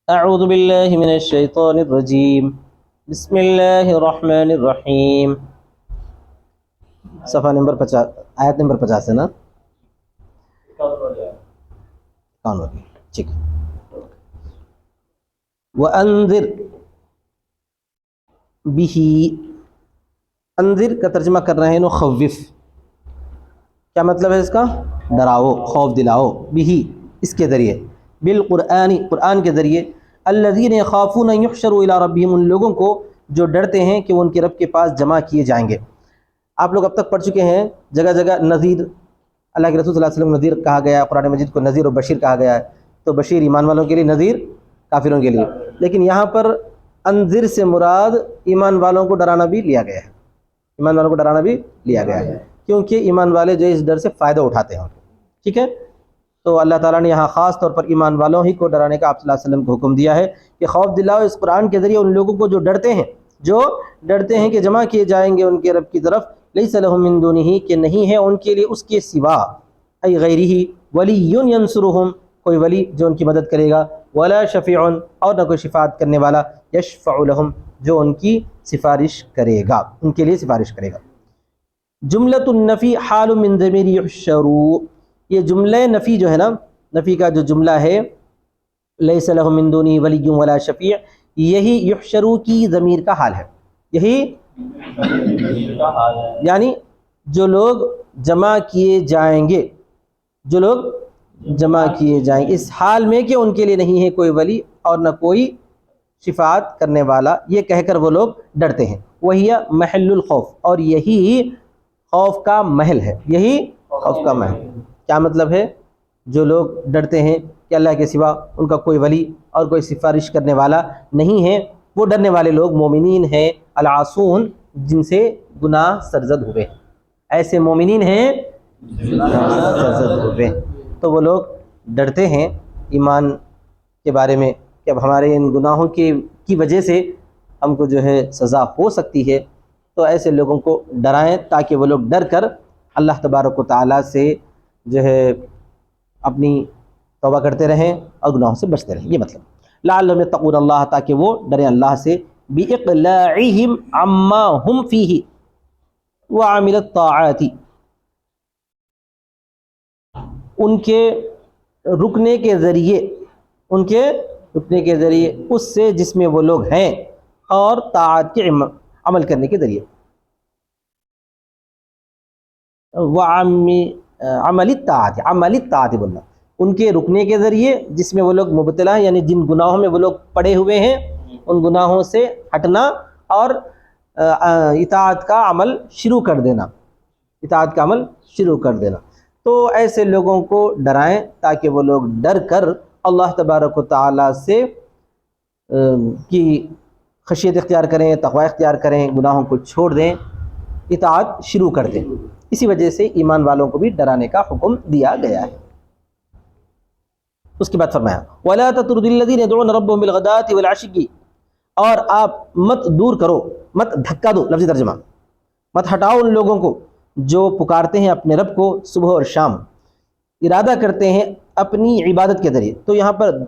اعوذ باللہ من الشیطان الرجیم بسم اللہ الرحمن الرحیم. صفحہ نمبر 50، آیت نمبر 50 ہے نا؟ کون ہوگی؟ ٹھیک. وَأَنذِرْ بِهِ، انذر کا ترجمہ کر رہے ہیں نخوف. کیا مطلب ہے اس کا؟ ڈراؤ، خوف دلاؤ. بِهِ، اس کے ذریعے. بالقرآن، قرآن کے ذریعے. الذین یخافون ان یحشروا الی ربہم، ان لوگوں کو جو ڈرتے ہیں کہ وہ ان کے رب کے پاس جمع کیے جائیں گے. آپ لوگ اب تک پڑھ چکے ہیں جگہ جگہ نذیر، اللہ کے رسول صلی اللہ علیہ وسلم نذیر کہا گیا ہے، قرآن مجید کو نذیر و بشیر کہا گیا ہے. تو بشیر ایمان والوں کے لیے، نذیر کافروں کے لیے. لیکن یہاں پر انذر سے مراد ایمان والوں کو ڈرانا بھی لیا گیا ہے. ایمان والوں کو ڈرانا بھی لیا گیا ہے کیونکہ ایمان والے جو اس ڈر سے فائدہ اٹھاتے ہیں. ٹھیک ہے. تو اللہ تعالیٰ نے یہاں خاص طور پر ایمان والوں ہی کو ڈرانے کا آپ صلی اللہ علیہ وسلم کو حکم دیا ہے کہ خوف دلاؤ اس قرآن کے ذریعے ان لوگوں کو جو ڈرتے ہیں کہ جمع کیے جائیں گے ان کے رب کی طرف. لیس لہم من دونہ، کہ نہیں ہے ان کے لیے اس کے سوا، ای غیرہ، ولی ینصرہم، کوئی ولی جو ان کی مدد کرے گا. ولا شفیع، اور نہ کوئی شفاعت کرنے والا. یشفع لہم، جو ان کی سفارش کرے گا، ان کے لیے سفارش کرے گا. جملۃ النفی حال من ضمیر یحشروا، یہ جملہ نفی جو ہے نا، نفی کا جو جملہ ہے لیس لہم من دونہ ولی ولا شفیع، یہی یحشروا کی ضمیر کا حال ہے. یہی یعنی جو لوگ جمع کیے جائیں گے، جو لوگ جمع کیے جائیں گے، اس حال میں کہ ان کے لیے نہیں ہے کوئی ولی اور نہ کوئی شفاعت کرنے والا، یہ کہہ کر وہ لوگ ڈرتے ہیں. وہی محل الخوف، اور یہی خوف کا محل ہے. یہی خوف کا محل. کیا مطلب ہے؟ جو لوگ ڈرتے ہیں کہ اللہ کے سوا ان کا کوئی ولی اور کوئی سفارش کرنے والا نہیں ہے، وہ ڈرنے والے لوگ مومنین ہیں العاصون، جن سے گناہ سرزد ہوئے. ایسے مومنین ہیں سرزد ہوئے. تو وہ لوگ ڈرتے ہیں ایمان کے بارے میں کہ اب ہمارے ان گناہوں کی وجہ سے ہم کو جو ہے سزا ہو سکتی ہے. تو ایسے لوگوں کو ڈرائیں تاکہ وہ لوگ ڈر کر اللہ تبارک و تعالیٰ سے جو ہے اپنی توبہ کرتے رہیں اور گناہوں سے بچتے رہیں. یہ مطلب لعلہم یتقون اللہ، تاکہ وہ ڈریں اللہ سے. باقلاعہم عما ہم فیہ وعمل الطاعات، ان کے رکنے کے ذریعے، ان کے رکنے کے ذریعے اس سے جس میں وہ لوگ ہیں، اور طاعت کے عمل کرنے کے ذریعے. عمل الطاعت، عمل الطاعت بولنا، ان کے رکنے کے ذریعے جس میں وہ لوگ مبتلا ہیں، یعنی جن گناہوں میں وہ لوگ پڑے ہوئے ہیں ان گناہوں سے ہٹنا اور اطاعت کا عمل شروع کر دینا، اطاعت کا عمل شروع کر دینا. تو ایسے لوگوں کو ڈرائیں تاکہ وہ لوگ ڈر کر اللہ تبارک و تعالیٰ سے کی خشیت اختیار کریں، تقوی اختیار کریں، گناہوں کو چھوڑ دیں، اطاعت شروع کر دیں. اسی وجہ سے ایمان والوں کو بھی ڈرانے کا حکم دیا گیا ہے. اس کے بعد فرمایا وَلَا تَطْرُدِ الَّذِينَ يَدْعُونَ رَبَّهُمْ بِالْغَدَاةِ وَالْعَشِيِّ، اور آپ مت دور کرو، مت دھکا دو، لفظی ترجمہ، مت ہٹاؤ ان لوگوں کو جو پکارتے ہیں اپنے رب کو صبح اور شام، ارادہ کرتے ہیں اپنی عبادت کے ذریعے. تو یہاں پر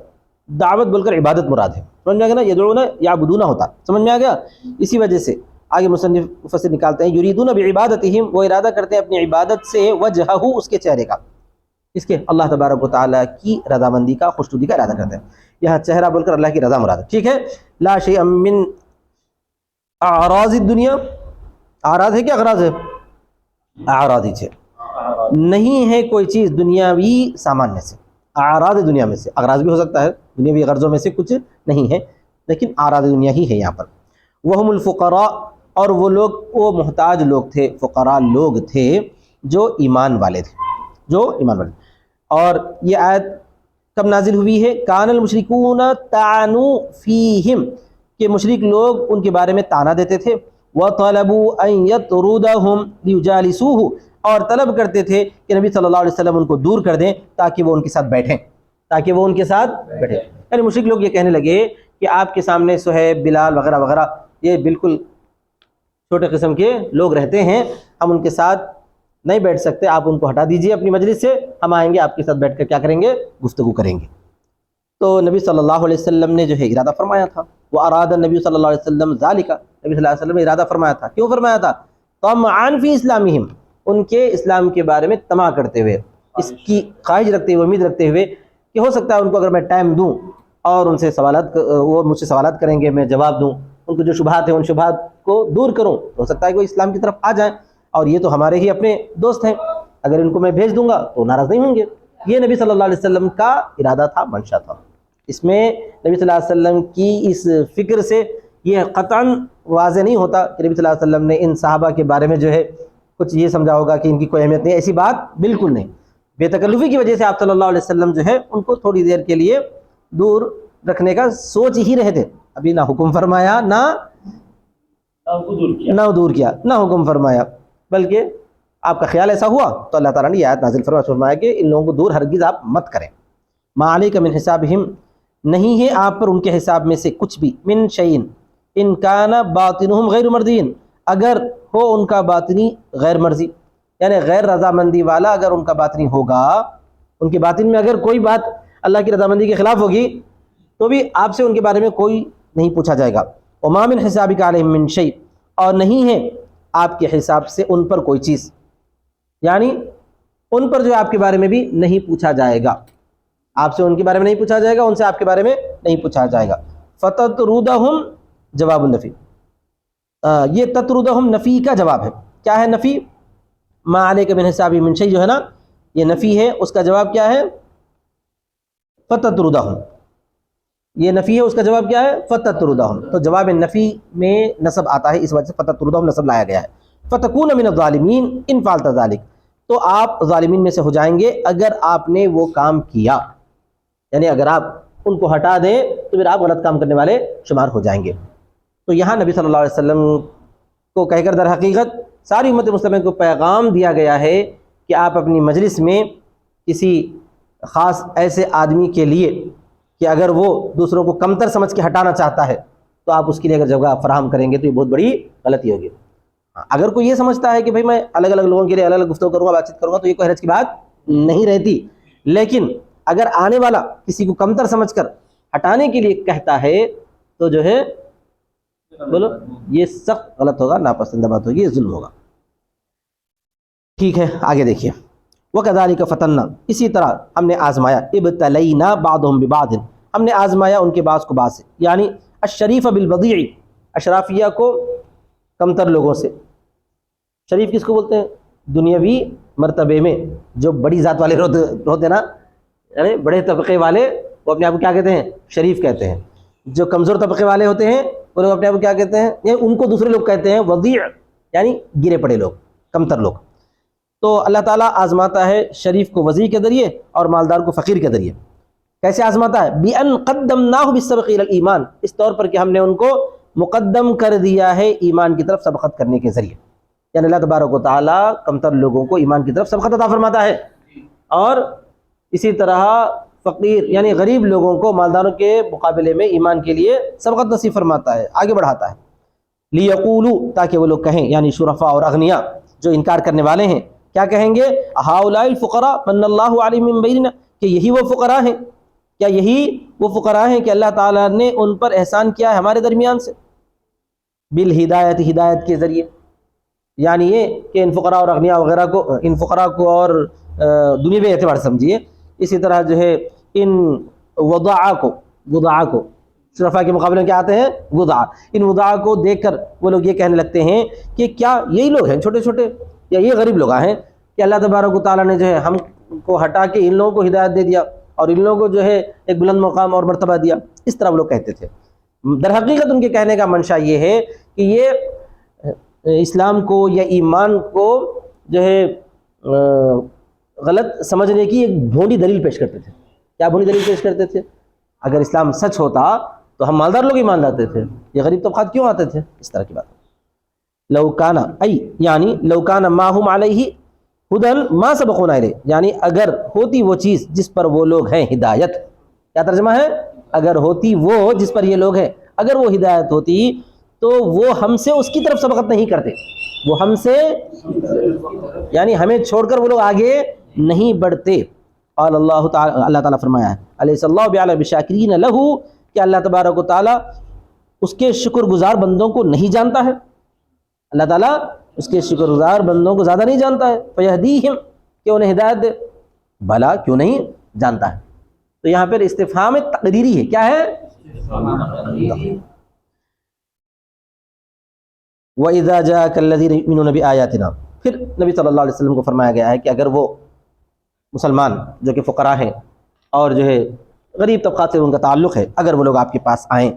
دعوت بول کر عبادت مراد ہے. سمجھ میں آ گیا نا؟ یدعون یعبدون ہوتا، سمجھ میں آ گیا؟ اسی وجہ سے آگے مصنف مفسر نکالتے ہیں یریدون بعبادتہم، وہ ارادہ کرتے ہیں اپنی عبادت سے وجہہ، اس کے چہرے کا، اس کے اللہ تبارک و تعالیٰ کی رضامندی کا، خوشنودی کا ارادہ کرتے ہیں. یہاں چہرہ بول کر اللہ کی رضا مراد ہے. ٹھیک ہے. لا شیء من اعراض الدنیا، اعراض ہے کیا اغراض ہے؟ اعراض ہی ہے، نہیں ہے کوئی چیز دنیاوی سامان میں سے، اعراض دنیا میں سے، اغراض بھی ہو سکتا ہے، دنیاوی غرضوں میں سے کچھ نہیں ہے، لیکن اعراض دنیا ہی ہے یہاں پر. وہم الفقراء، اور وہ لوگ، وہ محتاج لوگ تھے، فقراء لوگ تھے جو ایمان والے تھے، جو ایمان والے. اور یہ آیت کب نازل ہوئی ہے؟ کان المشرکون طعنوا فیہم، کہ مشرک لوگ ان کے بارے میں طعنہ دیتے تھے. وطلبوا ان یطردہم لیجالسوہ، اور طلب کرتے تھے کہ نبی صلی اللہ علیہ وسلم ان کو دور کر دیں تاکہ وہ ان کے ساتھ بیٹھیں، تاکہ وہ ان کے ساتھ بیٹھیں. یعنی مشرک لوگ یہ کہنے لگے کہ آپ کے سامنے صہیب، بلال وغیرہ وغیرہ یہ بالکل چھوٹے قسم کے لوگ رہتے ہیں، ہم ان کے ساتھ نہیں بیٹھ سکتے، آپ ان کو ہٹا دیجئے اپنی مجلس سے، ہم آئیں گے آپ کے ساتھ بیٹھ کر کیا کریں گے؟ گفتگو کریں گے. تو نبی صلی اللہ علیہ وسلم نے جو ہے ارادہ فرمایا تھا، وہ اراد نبی صلی اللہ علیہ وسلم ذالک، نبی صلی اللہ علیہ وسلم نے ارادہ فرمایا تھا. کیوں فرمایا تھا؟ طمعا فی اسلامہم، ان کے اسلام کے بارے میں طمع کرتے ہوئے، اس کی خواہش رکھتے ہوئے، امید رکھتے ہوئے کہ ہو سکتا ہے ان کو اگر میں ٹائم دوں اور ان سے سوالات، وہ مجھ سے سوالات کریں گے، میں جواب دوں، ان کو جو شبہات ہیں ان شبہات کو دور کروں، ہو سکتا ہے کہ وہ اسلام کی طرف آ جائیں، اور یہ تو ہمارے ہی اپنے دوست ہیں، اگر ان کو میں بھیج دوں گا تو ناراض نہیں ہوں گے. یہ نبی صلی اللہ علیہ وسلم کا ارادہ تھا، منشا تھا. اس میں نبی صلی اللہ علیہ وسلم کی اس فکر سے یہ قطعاً واضح نہیں ہوتا کہ نبی صلی اللہ علیہ وسلم نے ان صحابہ کے بارے میں جو ہے کچھ یہ سمجھا ہوگا کہ ان کی کوئی اہمیت نہیں. ایسی بات بالکل نہیں. بے تکلفی کی وجہ سے آپ صلی اللہ علیہ وسلم جو ہے ان کو تھوڑی دیر کے لیے دور رکھنے کا سوچ ہی رہے تھے. ابھی نہ حکم فرمایا، نہ دور کیا، نہ حکم فرمایا، بلکہ آپ کا خیال ایسا ہوا تو اللہ تعالیٰ نے یہ آیت نازل فرمایا کہ ان لوگوں کو دور ہرگز آپ مت کریں. ما علیک من حسابہم، نہیں ہے آپ پر ان کے حساب میں سے کچھ بھی، من شیئن ان کان باطنہم غیر مرضین، اگر ہو ان کا باطنی غیر مرضی، یعنی غیر رضامندی والا اگر ان کا باطنی ہوگا، ان کے باطن میں اگر کوئی بات اللہ کی رضامندی کے خلاف ہوگی تو بھی آپ سے ان کے بارے میں کوئی نہیں پوچھا جائے گا. وما من حسابک علیہم من شیء، اور نہیں ہے آپ کے حساب سے ان پر کوئی چیز، یعنی ان پر جو آپ کے بارے میں بھی نہیں پوچھا جائے گا، آپ سے ان کے بارے میں نہیں پوچھا جائے گا، ان سے آپ کے بارے میں نہیں پوچھا جائے گا. فتطردہم جواب النفی، یہ تطردہم نفی کا جواب ہے. کیا ہے نفی؟ ما علیک من حسابی من شیء جو ہے نا، یہ نفی ہے، اس کا جواب کیا ہے؟ فتطردہم. یہ نفی ہے، اس کا جواب کیا ہے؟ فتطردہم. تو جواب نفی میں نصب آتا ہے، اس وجہ سے فتطردہم نصب لایا گیا ہے. فتکون من الظالمین ان فعلت ذلک، تو آپ ظالمین میں سے ہو جائیں گے اگر آپ نے وہ کام کیا، یعنی اگر آپ ان کو ہٹا دیں تو پھر آپ غلط کام کرنے والے شمار ہو جائیں گے. تو یہاں نبی صلی اللہ علیہ وسلم کو کہہ کر در حقیقت ساری امت مسلمہ کو پیغام دیا گیا ہے کہ آپ اپنی مجلس میں کسی خاص ایسے آدمی کے لیے کہ اگر وہ دوسروں کو کمتر سمجھ کے ہٹانا چاہتا ہے تو آپ اس کے لیے اگر جگہ فراہم کریں گے تو یہ بہت بڑی غلطی ہوگی. اگر کوئی یہ سمجھتا ہے کہ بھائی میں الگ الگ لوگوں کے لیے الگ الگ گفتگو کروں گا، بات چیت کروں گا، تو یہ کوئی حرج کی بات نہیں رہتی. لیکن اگر آنے والا کسی کو کمتر سمجھ کر ہٹانے کے لیے کہتا ہے تو جو ہے بولو یہ سخت غلط ہوگا، ناپسندہ بات ہوگی، یہ ظلم ہوگا. ٹھیک ہے، آگے دیکھیے. وَكَذَلِكَ فَتَنَّا، اسی طرح ہم نے آزمایا، ابتلینا بعضهم ببعض، ہم نے آزمایا ان کے بعض کو بعض سے، یعنی الشریف بالبضیع، اشرافیہ کو کمتر لوگوں سے. شریف کس کو بولتے ہیں؟ دنیاوی مرتبے میں جو بڑی ذات والے ہوتے نا، یعنی بڑے طبقے والے، وہ اپنے آپ کو کیا کہتے ہیں؟ شریف کہتے ہیں. جو کمزور طبقے والے ہوتے ہیں وہ لوگ اپنے آپ کو کیا کہتے ہیں؟ یعنی ان کو دوسرے لوگ کہتے ہیں وضیع، یعنی گرے پڑے لوگ، کمتر لوگ. تو اللہ تعالیٰ آزماتا ہے شریف کو وضیع کے ذریعے اور مالدار کو فقیر کے ذریعے. کیسے آزماتا ہے؟ بِأَن قَدَّمْنَاهُ بِالسَّبْقِ إِلَى الْإِيمَانِ، اس طور پر کہ ہم نے ان کو مقدم کر دیا ہے ایمان کی طرف سبقت کرنے کے ذریعے. یعنی اللہ تبارک و تعالیٰ کمتر لوگوں کو ایمان کی طرف سبقت عطا فرماتا ہے، اور اسی طرح فقیر یعنی غریب لوگوں کو مالداروں کے مقابلے میں ایمان کے لیے سبقت نصیب فرماتا ہے، آگے بڑھاتا ہے. لِيَقُولُوا، تاکہ وہ لوگ کہیں، یعنی شرفاء اور اغنیاء جو انکار کرنے والے ہیں، کیا کہیں گے؟ ہؤلاء الفقراء من اللہ علیہم من بیننا، کہ یہی وہ فقراء ہیں، کیا یہی وہ فقراء ہیں کہ اللہ تعالیٰ نے ان پر احسان کیا ہے ہمارے درمیان سے؟ بالہدایت، ہدایت کے ذریعے. یعنی یہ کہ ان فقراء اور اغنیاء وغیرہ کو، ان فقراء کو اور دنیاوی اعتبار سے سمجھیے. اسی طرح جو ہے ان وضعاء کو شرفاء کے مقابلے میں کیا آتے ہیں؟ وضعاء. ان وضعاء کو دیکھ کر وہ لوگ یہ کہنے لگتے ہیں کہ کیا یہی لوگ ہیں چھوٹے چھوٹے، یا یہ غریب لوگ ہیں کہ اللہ تبارک و تعالیٰ نے جو ہے ہم کو ہٹا کے ان لوگوں کو ہدایت دے دیا اور ان لوگوں کو جو ہے ایک بلند مقام اور مرتبہ دیا. اس طرح وہ لوگ کہتے تھے. در حقیقت ان کے کہنے کا منشا یہ ہے کہ یہ اسلام کو یا ایمان کو جو ہے غلط سمجھنے کی ایک بھونڈی دلیل پیش کرتے تھے. کیا بھونڈی دلیل پیش کرتے تھے؟ اگر اسلام سچ ہوتا تو ہم مالدار لوگ ایمان لاتے تھے، یہ غریب طبقات کیوں آتے تھے؟ اس طرح کی بات. لو کان ای یعنی لو کان ما هم علیہ ہدن ما سبقونا الیہ، یعنی اگر ہوتی وہ چیز جس پر وہ لوگ ہیں ہدایت. کیا ترجمہ ہے؟ اگر ہوتی وہ جس پر یہ لوگ ہیں، اگر وہ ہدایت ہوتی تو وہ ہم سے اس کی طرف سبقت نہیں کرتے، وہ ہم سے یعنی ہمیں چھوڑ کر وہ لوگ آگے نہیں بڑھتے. قال اللہ تعالی، اللہ تعالیٰ فرمایا ہے الیس اللہ بعلم بالشاکرین لہ، کہ اللہ تبارک و تعالیٰ اس کے شکر گزار بندوں کو نہیں جانتا ہے، اللہ تعالیٰ اس کے شکر گزار بندوں کو زیادہ نہیں جانتا ہے، فیہدیہم، کہ انہیں ہدایت دے، بھلا کیوں نہیں جانتا ہے۔ تو یہاں پر استفہام تقریری ہے، کیا ہے؟ وَإِذَا جَاءَكَ الَّذِينَ يُؤْمِنُونَ بِآيَاتِنَا، پھر نبی صلی اللہ علیہ وسلم کو فرمایا گیا ہے کہ اگر وہ مسلمان جو کہ فقراء ہیں اور جو ہے غریب طبقات سے ان کا تعلق ہے، اگر وہ لوگ آپ کے پاس آئیں،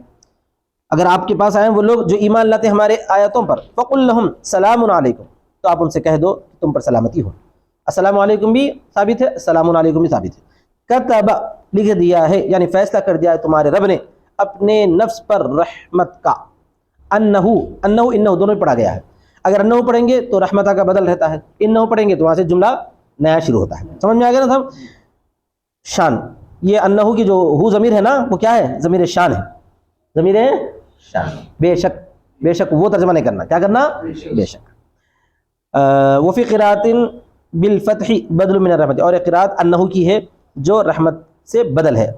اگر آپ کے پاس آئیں وہ لوگ جو ایمان لاتے ہیں ہمارے آیاتوں پر، فَقُلْ لَهُمْ سَلَامٌ عَلَيْكُمْ، تو آپ ان سے کہہ دو کہ تم پر سلامتی ہو۔ السلام علیکم بھی ثابت ہے، السلام علیکم بھی ثابت ہے۔ کتب، لکھ دیا ہے، یعنی فیصلہ کر دیا ہے تمہارے رب نے اپنے نفس پر رحمت کا، انہو، انہو دونوں پڑھا گیا ہے، اگر انہو پڑھیں گے تو رحمتہ کا بدل رہتا ہے، انہو پڑھیں گے تو وہاں سے جملہ نیا شروع ہوتا ہے، سمجھ میں آ گیا نا صاحب؟ شان، یہ انہو کی جو ہو ضمیر ہے نا وہ کیا ہے؟ ضمیر شان ہے، ضمیر شان، بے شک، بے شک وہ ترجمہ نہیں کرنا، کیا کرنا؟ بے شک۔ وفی قراءۃ بالفتح بدل من الرحمت، اور ایک قراءت انہو کی ہے جو رحمت سے بدل ہے،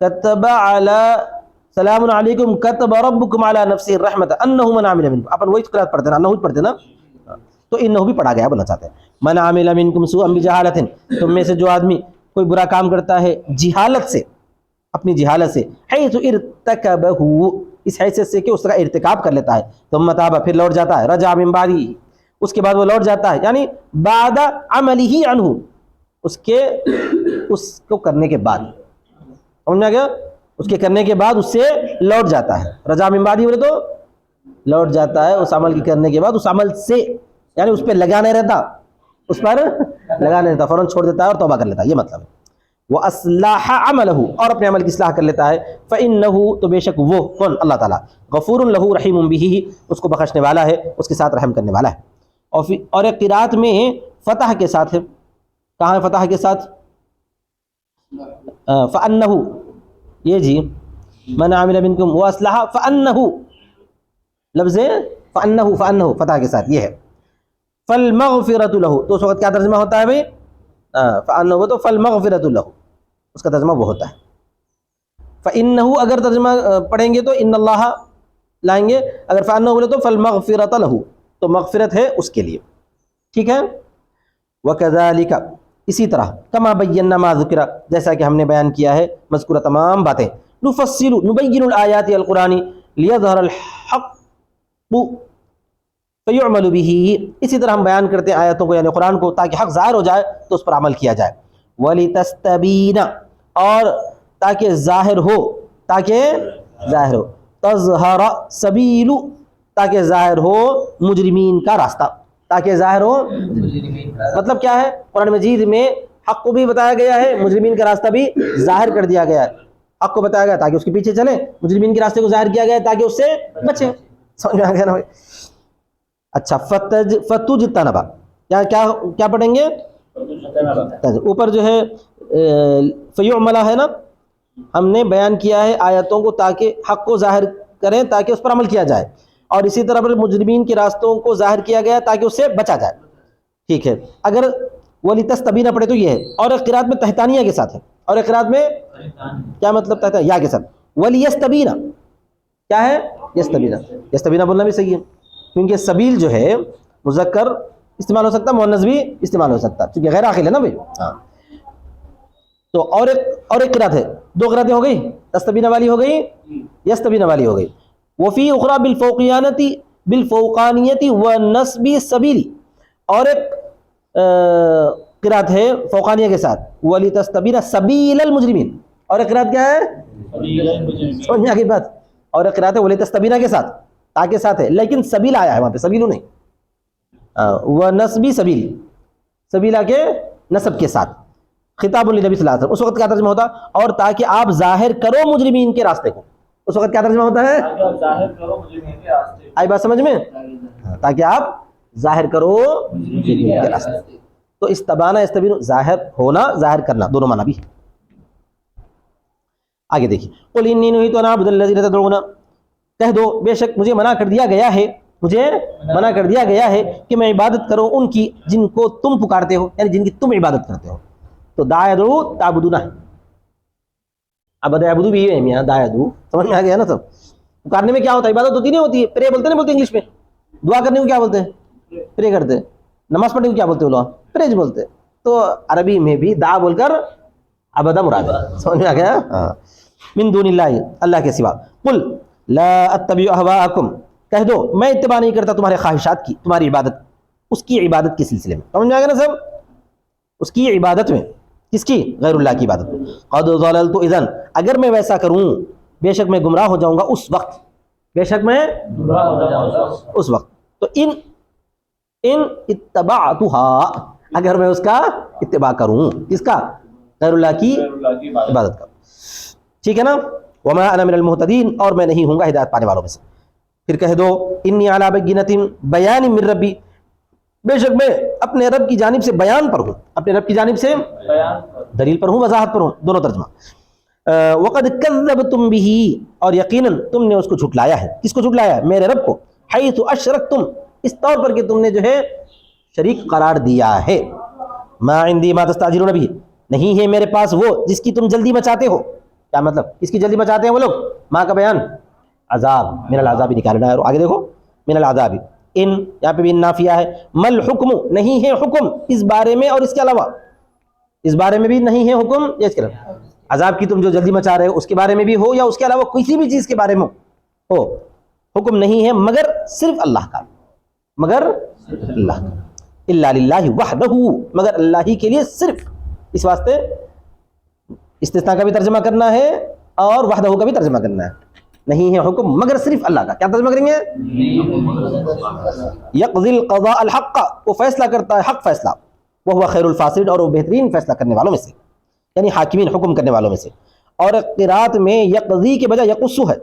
کتب علی، سلام علیکم کتب ربکم علی نفسہ الرحمۃ انہ من عمل منکم، اپن وہی قراءت پڑھتے ہیں نا، انہو ہی پڑھتے ہیں نا، تو انہو بھی پڑھا گیا، بولنا چاہتے ہیں من عمل منکم سوءا بجہالۃ، تم میں سے جو آدمی کوئی برا کام کرتا ہے جہالت سے، اپنی جہالت سے، حیث ارتکبہ، اس حیثیت سے کہ اس کا ارتکاب کر لیتا ہے، ثم تاب، پھر لوٹ جاتا ہے، رجع من بعدہ، اس کے بعد وہ لوٹ جاتا ہے، یعنی بعد عملہ عنہ، اس کو کرنے کے بعد، سمجھ میں آ گیا؟ اس کے کرنے کے بعد اس سے لوٹ جاتا ہے، رجع من بعدہ بولے تو لوٹ جاتا ہے اس عمل کی کرنے کے بعد، اس عمل سے، یعنی اس پہ لگا نہیں رہتا، اس پر لگا نہیں رہتا، فوراً چھوڑ دیتا ہے اور توبہ کر لیتا ہے، یہ مطلب ہے۔ وَأَصْلَحَ عَمَلَهُ، اور اپنے عمل کی اصلاح کر لیتا ہے، فَإِنَّهُ، تو بے شک وہ، کون؟ اللہ تعالیٰ، غفور لہ رحیم بہ، اس کو بخشنے والا ہے، اس کے ساتھ رحم کرنے والا ہے۔ اور ایک قرات میں فتح کے ساتھ ہے، کہاں ہے فتح کے ساتھ؟ فَأَنَّهُ، یہ جی من عمل منکم وَأَصْلَحَ فَأَنَّهُ، لفظ فَأَنَّهُ فتح کے ساتھ یہ ہے، فَالْمَغْفِرَةُ لَهُ، تو اس وقت کیا ترجمہ ہوتا ہے بھئی؟ فَأَنَّهُ، تو فَالْمَغْفِرَةُ لَهُ، اس کا ترجمہ وہ ہوتا ہے۔ فَإِنَّهُ اگر ترجمہ پڑھیں گے تو ان اللہ لائیں گے، اگر فَأَنَّهُ بولے تو فَالْمَغْفِرَةَ لَهُ، تو مغفرت ہے اس کے لیے، ٹھیک ہے۔ وَكَذَلِكَ، اسی طرح، كَمَا بَيَّنَّا مَا ذُكِرَ، جیسا کہ ہم نے بیان کیا ہے مذکورہ تمام باتیں، نُفَصِّلُ نُبَيِّنُ الْآيَاتِ الْقُرْآنِ لِيَظْهَرَ الْحَقُّ فَيُعْمَلُ بِهِ، اسی طرح ہم بیان کرتے ہیں آیاتوں کو یعنی قرآن کو تاکہ حق ظاہر ہو جائے تو اس پر عمل کیا جائے، وَلِتَسْتَبِينَ، اور تاکہ ظاہر ہو، تاکہ ظاہر ہو، تَظْهَرَ سَبِيلُ، تاکہ ظاہر ہو مجرمین کا راستہ، تاکہ ظاہر ہو، مطلب کیا ہے؟ قرآن مجید میں حق کو بھی بتایا گیا ہے، مجرمین کا راستہ بھی ظاہر کر دیا گیا ہے، حق کو بتایا گیا تاکہ اس کے پیچھے چلیں، مجرمین کے راستے کو ظاہر کیا گیا ہے تاکہ اس سے بچیں، سمجھ میں آ گیا نا بھائی؟ اچھا، فتجتنبا، کیا پڑھیں گے؟ اوپر جو ہے فیعملہ ہے نا، ہم نے بیان کیا ہے آیتوں کو تاکہ حق کو ظاہر کریں تاکہ اس پر عمل کیا جائے، اور اسی طرح پر مجرمین کے راستوں کو ظاہر کیا گیا تاکہ اس سے بچا جائے، ٹھیک ہے۔ اگر وَلِتَسْتَبِينَ پڑھے تو یہ ہے، اور ایک قرات میں تحتانیہ کے ساتھ ہے، اور ایک قرات میں کیا مطلب تحتانیہ یا کے ساتھ، وَلِيَسْتَبِينَ، کیا ہے؟ یستبینہ، یستبینہ بولنا بھی صحیح ہے، کیونکہ سبیل جو ہے مذکر استعمال ہو سکتا ہے، مؤنث بھی استعمال ہو سکتا ہے، کیونکہ غیر عاقل ہے نا بھائی، ہاں۔ تو اور ایک قرات ہے، دو قراتیں ہو گئی، تستبینہ والی ہو گئی، یستبینہ والی ہو گئی۔ وفی اخری بالفوقانیت ونصب سبیل، اور ایک قرات ہے فوقانیہ کے ساتھ، وَلِتَسْتَبِينَ سَبِيلَ الْمُجْرِمِينَ، اور ایک قرات کیا ہے؟ سمجھنے کی بات، اور ایک قرات ہے وَلِتَسْتَبِينَ کے ساتھ، تاکہ ساتھ ہے لیکن سبیل آیا ہے وہاں پہ، سبیلو نہیں، ونصب سبیل، سبیلہ کے نصب کے ساتھ، خطاب للنبی صلی اللہ علیہ وسلم، اس وقت کیا ترجمہ ہوتا؟ اور تاکہ آپ ظاہر کرو مجرمین کے راستے کو، اس وقت کیا ترجمہ ہوتا ہے؟ آئی بات سمجھ میں؟ تاکہ آپ ظاہر کرو مجرمین کے راستے، تو استبانہ استبین، ظاہر ہونا، ظاہر کرنا، دونوں معنی بھی۔ آگے دیکھیے، قُلْ إِنِّي نُهِيتُ أَنْ أَعْبُدَ الَّذِينَ تَدْعُونَ، کہہ دو بے شک مجھے منع کر دیا گیا ہے، مجھے منع کر دیا گیا ہے کہ میں عبادت کروں ان کی جن کو تم پکارتے ہو، یعنی جن کی تم عبادت کرتے ہو، تو دا یدعو تعبدونا ہے. عبد یعبدو بھی ہے میاں، دا یدعو سمجھ میں آ گیا نا سب. پکارنے میں کیا ہوتا ہے؟ عبادت ہوتی نہیں ہوتی ہے. پرے بولتے نہیں بولتے انگلش میں؟ دعا کرنے کو کیا بولتے ہیں؟ پرے کرتے ہیں. نماز پڑھنے کو کیا بولتے ہیں لوگ؟ پریج بولتے ہیں. تو عربی میں بھی دا بول کر عبدہ مراد ہے. سمجھ میں آ گیا؟ ہاں. من دون اللہ، اللہ کے سوا. قل لا اتبع اہواءکم، کہہ دو میں اتباع نہیں کرتا تمہارے خواہشات کی، تمہاری عبادت، اس کی عبادت کے سلسلے میں. سمجھ میں آ گیا نا سب؟ اس کی عبادت میں. کس کی؟ غیر اللہ کی عبادت میں. قد ضللت اذن، اگر میں ویسا کروں بے شک میں گمراہ ہو جاؤں گا اس وقت، بے شک میں اس وقت. تو ان اتبعتها، اگر میں اس کا اتباع کروں، کس کا؟ غیر اللہ کی عبادت کا. ٹھیک ہے نا؟ وما انا من المہتدین، اور میں نہیں ہوں گا ہدایت پانے والوں میں سے. پھر کہہ دو انی علی بینۃ بیان من ربی، بے شک میں اپنے رب کی جانب سے بیان پر ہوں، اپنے رب کی جانب سے دلیل پر ہوں، وضاحت پر ہوں. دونوں ترجمہ. وقد کذبتم به، اور یقیناً تم نے اس کو جھٹلایا ہے. کس کو جھٹلایا ہے؟ میرے رب کو. حیث اشرکتم، اس طور پر کہ تم نے جو ہے شریک قرار دیا ہے. ما عندی ما تستعجلون به، نہیں ہے میرے پاس وہ جس کی تم جلدی مچاتے ہو. کیا مطلب؟ کس کی جلدی مچاتے ہیں وہ لوگ؟ ماں کا بیان عذاب، من العذاب نکالنا ہے. اور آگے دیکھو من العذاب، ان یہاں پہ بھی نافیہ ہے. مل حکم، نہیں ہے حکم اس بارے میں اور اس کے علاوہ، اس بارے میں بھی نہیں ہے حکم، یا اس کے علاوہ عذاب کی تم جو جلدی مچا رہے ہو اس کے بارے میں بھی ہو، یا اس کے علاوہ کسی بھی چیز کے بارے میں ہو، حکم نہیں ہے مگر صرف اللہ کا، مگر اللہ کا. الا للہ وحدہ، مگر اللہ ہی کے لیے صرف. اس واسطے استثناء کا بھی ترجمہ کرنا ہے اور وحدہ کا بھی ترجمہ کرنا ہے. نہیں ہے حکم مگر صرف اللہ کا. کیا ترجمہ کریں گے؟ یقضی القضاء الحق، وہ فیصلہ کرتا ہے حق فیصلہ. وہ خیر الفاصلین، اور وہ بہترین فیصلہ کرنے والوں میں سے، یعنی حاکمین، حکم کرنے والوں میں سے. اور قرات میں یقضی کے بجائے یقصو ہے،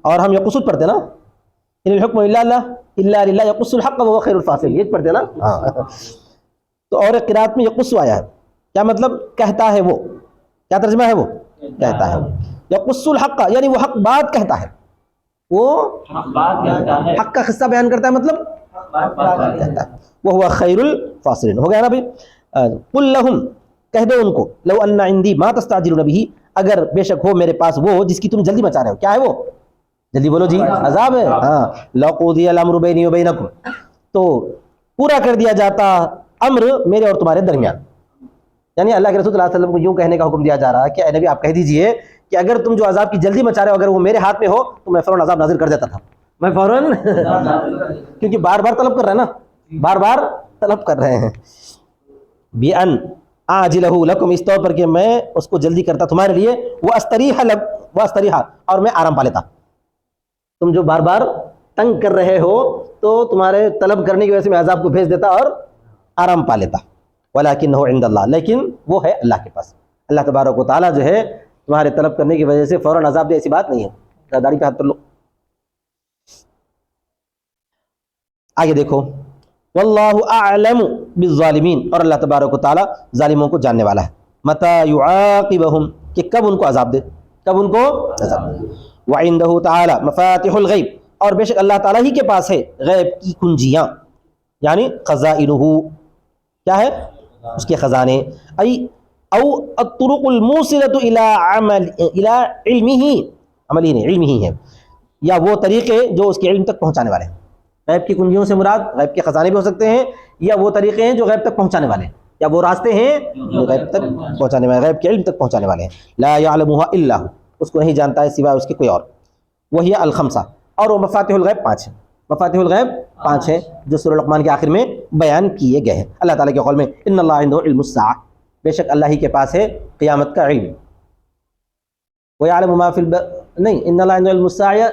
اور ہم یقصو پڑھتے نا، ان الحکم الا للہ یقص الحق وهو خیر الفاصلین، یہ پڑھتے نا. تو اور قرات میں یقصو آیا ہے. کیا مطلب؟ کہتا ہے وہ. کیا ترجمہ ہے؟ وہ کہتا ہے. یقص الحق یعنی وہ حق بات کہتا ہے، وہ حق کا قصہ بیان کرتا ہے، مطلب کہتا ہے. وہ خیر الفاصلین. ہو گیا نا بھائی؟ قل لہم، کہہ دو ان کو، لو ان عندی ما تستعجلون به، اگر بے شک ہو میرے پاس وہ جس کی تم جلدی مچا رہے ہو. کیا ہے وہ؟ جلدی بولو جی. عذاب ہے. ہاں. لقضی الامر بینی وبینکم، تو پورا کر دیا جاتا امر میرے اور تمہارے درمیان. یعنی اللہ کے رسول صلی اللہ علیہ وسلم کو یوں کہنے کا حکم دیا جا رہا ہے کہ اے نبی آپ کہہ دیجئے کہ اگر تم جو عذاب کی جلدی مچا رہے ہو اگر وہ میرے ہاتھ میں ہو تو میں فوراً عذاب نازل کر دیتا تھا. میں فوراً کیونکہ بار بار طلب کر رہے ہیں نا، بار بار طلب کر رہے ہیں. بِأَنْ أَعْجِلَهُ لَكُمْ، اس طور پر کہ میں اس کو جلدی کرتا تمہارے لیے. وَأَسْتَرِيحَ، اور میں آرام پا لیتا. تم جو بار بار تنگ کر رہے ہو تو تمہارے طلب کرنے کی وجہ سے میں عذاب کو بھیج دیتا اور آرام پا لیتا. وَلَكِنَّهُ عِنْدَ اللَّهِ، لیکن وہ ہے اللہ کے پاس. اللہ تبارک و تعالیٰ جو ہے تمہارے طلب کرنے کی وجہ سے فوراً عذاب دے، ایسی بات نہیں ہے. داڑھی پہ ہاتھ کر لو. آگے دیکھو واللہ اعلم بالظالمین، اور اللہ تبارک و تعالیٰ ظالموں کو جاننے والا ہے. متى يعاقبهم، کہ کب ان کو عذاب دے، کب ان کو عذاب دے. وعنده تعالی مفاتح الغیب، اور بے شک اللہ تعالیٰ ہی کے پاس ہے غیب کی کنجیاں، یعنی خزائنہ، کیا ہے؟ اس کے خزانے. ای او الطرق الموصلۃ الی علمہ، عمل ہی نہیں، علم ہی ہے، یا وہ طریقے جو اس کے علم تک پہنچانے والے ہیں. غیب کی کنجیوں سے مراد غیب کے خزانے بھی ہو سکتے ہیں، یا وہ طریقے ہیں جو غیب تک پہنچانے والے ہیں، یا وہ راستے ہیں جو غیب تک پہنچانے والے، غیب کے علم تک پہنچانے والے ہیں. لا یعلمها الا هو، اس کو نہیں جانتا ہے سوائے اس کے کوئی اور. وہی الخمسہ، اور وہ مفاتح الغیب 5 ہیں. مفاتح الغیب 5 ہیں جو سورہ لقمان کے آخر میں بیان کیے گئے ہیں. اللہ تعالیٰ کے قول میں ان اللہ عنده علم الساعہ، بے شک اللہ ہی کے پاس ہے قیامت کا علم. وَيَعْلَمُ مَا فِي نہیں، ان اللہ عنده علم الساعہ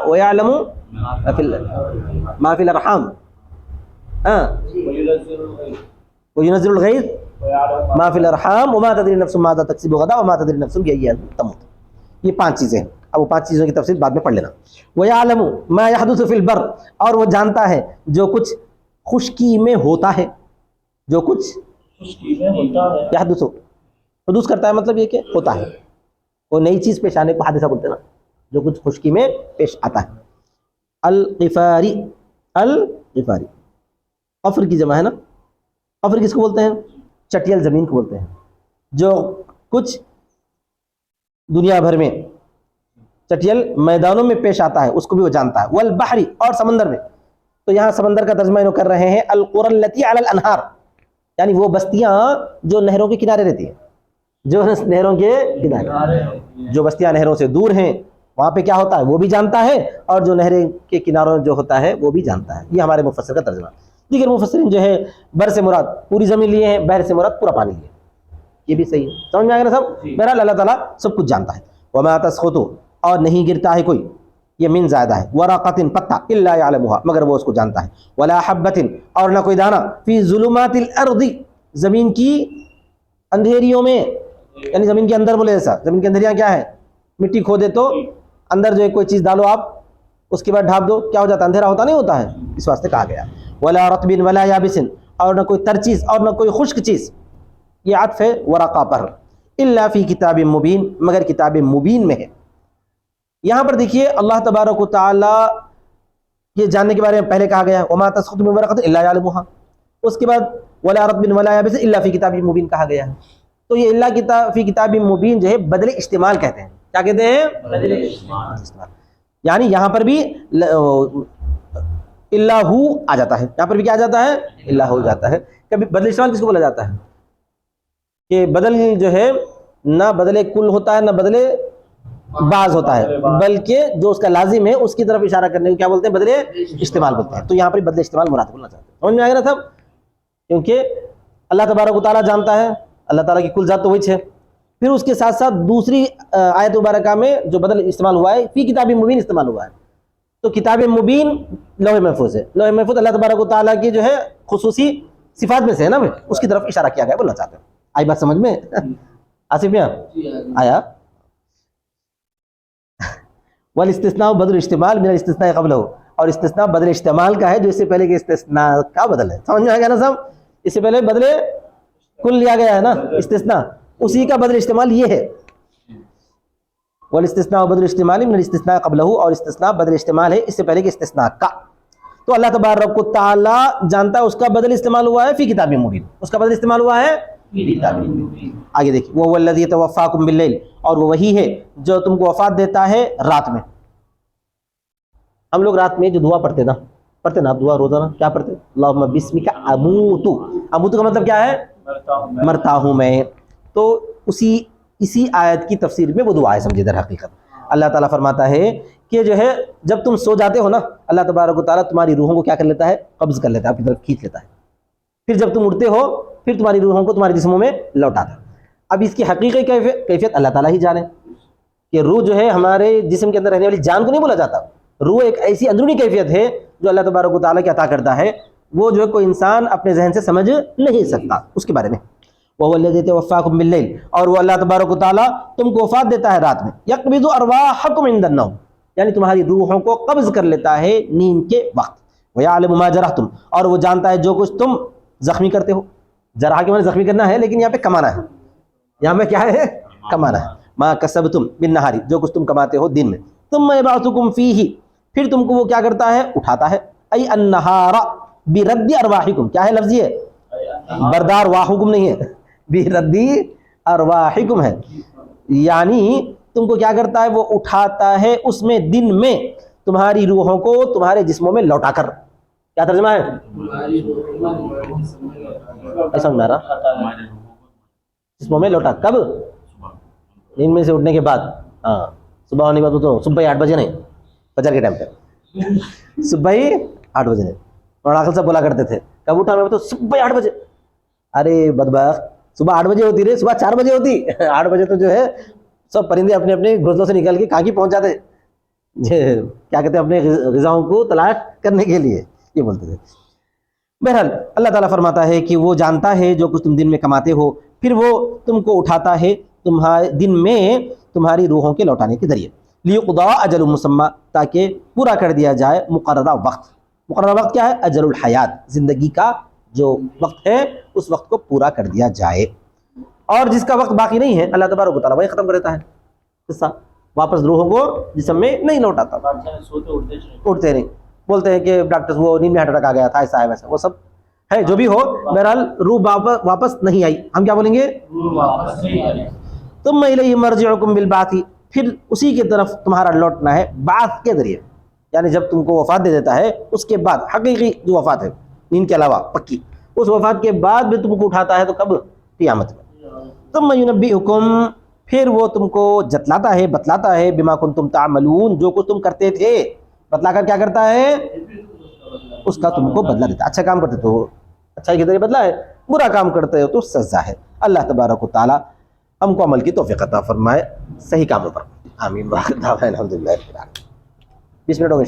وَيَعْلَمُ ما فی الارحام، وَيُنَزِّلُ الْغَيْثَ ما فی الارحام وما تدری نفس ماذا تکسب غدا وما تدری نفس بأی ارض تموت. یہ 5 چیزیں ہیں. اب وہ 5 چیزوں کی تفصیل بعد میں پڑھ لینا. وَيَعْلَمُ مَا يَحْدُثُ فِي الْبَرِّ، اور وہ جانتا ہے جو کچھ خشکی میں ہوتا ہے، جو کچھ یحدث حدوث کرتا ہے، مطلب یہ کہ ہوتا ہے، وہ نئی چیز پیش آنے کو حادثہ بولتے ہیں نا، جو کچھ خشکی میں پیش آتا ہے. الغفاری، الغفاری قفر کی جمع ہے نا. قفر کس کو بولتے ہیں؟ چٹیل زمین کو بولتے ہیں، جو کچھ دنیا بھر میں چٹیل میدانوں میں پیش آتا ہے اس کو بھی وہ جانتا ہے، والبحری اور سمندر میں. تو یہاں سمندر کا ترجمہ انہوں کر رہے ہیں القرى التي على الانہار، یعنی وہ بستیاں جو نہروں کے کنارے رہتی ہیں، جو نہروں کے کنارے، جو بستیاں نہروں سے دور ہیں وہاں پہ کیا ہوتا ہے وہ بھی جانتا ہے، اور جو نہریں کے کناروں جو ہوتا ہے وہ بھی جانتا ہے. یہ ہمارے مفسر کا ترجمہ. دیگر مفسرین جو ہے بر سے مراد پوری زمین لیے ہیں، بحر سے مراد پورا پانی لیے. یہ بھی صحیح ہے، سمجھ میں آ گیا نا سب؟ بہرحال اللہ تعالیٰ سب کچھ جانتا ہے. وما تسقط، اور نہیں گرتا ہے کوئی، یہ من زائدہ ہے، ورقۃ پتا، الا یعلمها، مگر وہ اس کو جانتا ہے. ولا حبۃ، اور نہ کوئی دانہ، فی ظلمات الارض، زمین کی اندھیریوں میں، یعنی زمین کے اندر بولے ایسا. زمین کی اندھیریاں کیا ہے؟ مٹی کھودے تو اندر جو ہے کوئی چیز ڈالو آپ، اس کے بعد ڈھانپ دو، کیا ہو جاتا ہے؟ اندھیرا ہوتا نہیں ہوتا ہے، اس واسطے کہا گیا. ولا رطب ولا یابس، اور نہ کوئی تر چیز اور نہ کوئی خشک چیز. یہ عطف ہے ورقہ پر. الا فی کتاب مبین، مگر کتاب مبین میں ہے. یہاں پر دیکھیے اللہ تبارک و تعالی یہ جاننے کے بارے میں پہلے کہا گیا وما تسقط من ورقۃ الا یعلمها، اس کے بعد ولا رطب ولا یابس الا فی کتاب مبین کہا گیا ہے. تو یہ الا کتاب فی کتاب مبین جو ہے بدل استعمال کہتے ہیں. کیا کہتے ہیں؟ بدل استعمال. یعنی یہاں پر بھی اللہ آ جاتا ہے، یہاں پر بھی کیا آ جاتا ہے؟ اللہ ہو جاتا ہے. کبھی بدل استعمال کس کو بولا جاتا ہے؟ کہ بدل جو ہے نہ بدلے کل ہوتا ہے نہ بدلے بعض ہوتا ہے، بلکہ جو اس کا لازم ہے اس کی طرف اشارہ کرنے کو کیا بولتے ہیں؟ بدلے استعمال بولتے ہیں. تو یہاں پر بدلے استعمال مراد بولنا چاہتے ہیں. سمجھ میں آ گیا تھا؟ کیونکہ اللہ تبارک و تعالیٰ جانتا ہے، اللہ تعالیٰ کی کل ذات تو وہی ہے. پھر اس کے ساتھ ساتھ دوسری آیت مبارکہ میں جو بدل استعمال ہوا ہے فی کتاب مبین استعمال ہوا ہے. تو کتاب مبین لوح محفوظ ہے. لوح محفوظ اللہ تبارک و تعالیٰ کی جو ہے خصوصی صفات میں سے ہے نا، اس کی طرف اشارہ کیا گیا بولنا چاہتے ہیں. آئی بات سمجھ میں؟ آصف میاں آیا؟ والاستثناء بدل استعمال من الاستثناء قبلہ، اور استثناء بدل استعمال کا ہے جو اس سے پہلے کے استثناء کا بدل ہے. سمجھ میں آ گیا نا صاحب؟ اس سے پہلے بدلے کل لیا گیا ہے نا استثناء، اسی کا بدل استعمال یہ ہے. والاستثناء بدل استعمال من الاستثناء قبلہ، اور استثناء بدل استعمال ہے اس سے پہلے کے استثناء کا. تو اللہ تبارک و تعالی جانتا ہے اس کا بدل استعمال ہوا ہے فی کتاب مبین، اس کا بدل استعمال ہوا ہے فی کتاب مبین. آگے دیکھیں وَهُوَ الَّذِي يَتَوَفَّاكُم بِاللَّيْلِ، اور وہ وہی ہے جو تم کو وفات دیتا ہے رات میں. ہم لوگ رات میں جو دعا پڑھتے نا دعا روزانہ کیا پڑھتے؟ اللہم بسمک اموتو. اموتو کا مطلب کیا ہے؟ مرتا ہوں میں. تو اسی آیت کی تفسیر میں وہ دعا ہے سمجھے. در حقیقت اللہ تعالیٰ فرماتا ہے کہ جو ہے جب تم سو جاتے ہو نا، اللہ تبارک و تعالیٰ تمہاری روحوں کو کیا کر لیتا ہے؟ قبض کر لیتا ہے، اپنی طرف کھینچ لیتا ہے. پھر جب تم اٹھتے ہو پھر تمہاری روحوں کو تمہارے جسموں میں لوٹاتا ہے. اب اس کی حقیقی کیفیت اللہ تعالیٰ ہی جانے کہ روح جو ہے ہمارے جسم کے اندر رہنے والی جان کو نہیں بولا جاتا. روح ایک ایسی اندرونی کیفیت ہے جو اللہ تبارک و تعالیٰ کی عطا کرتا ہے، وہ جو ہے کوئی انسان اپنے ذہن سے سمجھ نہیں سکتا. اس کے بارے میں وَهُوَ الَّذِي يَتَوَفَّاكُم بِاللَّيْلِ، اور وہ اللہ تبارک و تعالیٰ تم کو وفات دیتا ہے رات میں. يَقْبِضُ أَرْوَاحَكُمْ عِندَ النَّوْمِ، یعنی تمہاری روحوں کو قبض کر لیتا ہے نیند کے وقت. وَيَعْلَمُ مَا جَرَحْتُمْ، اور وہ جانتا ہے جو کچھ تم زخمی کرتے ہو. جرح کے معنی زخمی کرنا ہے، لیکن یہاں پہ کمانا ہے. یہاں پہ کیا ہے؟ کمانا ہے. مَا كَسَبْتُمْ بِالنَّهَارِ، جو کچھ تم کماتے ہو دن میں. ثُمَّ يَبْعَثُكُمْ فِيهِ، پھر تم کو وہ کیا کرتا ہے؟ اٹھاتا ہے. ای النہار برد ارواحکم، کیا ہے لفظ؟ یہ بردار واحکم نہیں ہے، برد ارواحکم ہے. یعنی تم کو کیا کرتا ہے؟ وہ اٹھاتا ہے اس میں دن میں تمہاری روحوں کو تمہارے جسموں میں لوٹا کر. کیا ترجمہ ہے؟ ایسا سمجھ رہا جسموں میں لوٹا. کب؟ نیند میں سے اٹھنے کے بعد. ہاں صبح ہونے کے بعد تو صبح 8 بجے نہیں، فجر کے ٹائم پہ صبح ہی 8 بجے. اور آخر صاحب بولا کرتے تھے کب اٹھا میں تو صبح 8 بجے. ارے بدبخت، صبح 8 بجے ہوتی رہے، صبح 4 بجے ہوتی. 8 بجے تو جو ہے سب پرندے اپنے اپنے گھونسلوں سے نکل کے کاکی پہنچ جاتے، کیا کہتے ہیں اپنے غذاؤں کو تلاش کرنے کے لیے، یہ بولتے تھے. بہرحال اللہ تعالیٰ فرماتا ہے کہ وہ جانتا ہے جو کچھ تم دن میں کماتے ہو، پھر وہ تم کو اٹھاتا ہے تمہارے دن میں تمہاری روحوں کے لوٹانے کے ذریعے. لیقضا اجل مسمى، تاکہ پورا کر دیا جائے مقررہ وقت. مقررہ وقت کیا ہے؟ اجل الحیات، زندگی کا جو وقت ہے اس وقت کو پورا کر دیا جائے. اور جس کا وقت باقی نہیں ہے اللہ تبارک و تعالیٰ وہی ختم کر دیتا ہے قصہ. واپس روحوں کو جسم میں نہیں لوٹاتا. اٹھتے نہیں، بولتے ہیں کہ ڈاکٹر وہ نیند میں ہارٹ اٹیک آ گیا تھا، ایسا ہے ویسا، وہ سب ہے جو بھی ہو، بہرحال روح واپس نہیں آئی، ہم کیا بولیں گے؟ ثم الیہ مرجعکم بالبعث، پھر اسی کی طرف تمہارا لوٹنا ہے بعث کے ذریعے، یعنی جب تم کو وفات دے دیتا ہے اس کے بعد، حقیقی جو وفات ہے نیند کے علاوہ پکی، اس وفات کے بعد بھی تم کو اٹھاتا ہے، تو کب؟ قیامت میں۔ ثم ینبئکم، پھر وہ تم کو جتلاتا ہے، بتلاتا ہے، بما کنتم تعملون، جو کچھ تم کرتے تھے، بتلا کر کیا کرتا ہے؟ اس کا تم کو بدلہ دیتا ہے۔ اچھا کام کرتے تو اچھائی کے ذریعے بدلہ ہے، برا کام کرتے ہو تو سزا ہے۔ اللہ تبارک و تعالی ہم کو عمل کی توفیق عطا فرمائے صحیح کاموں پر، آمین۔ الحمدللہ۔ 20 منٹ ہو گئے۔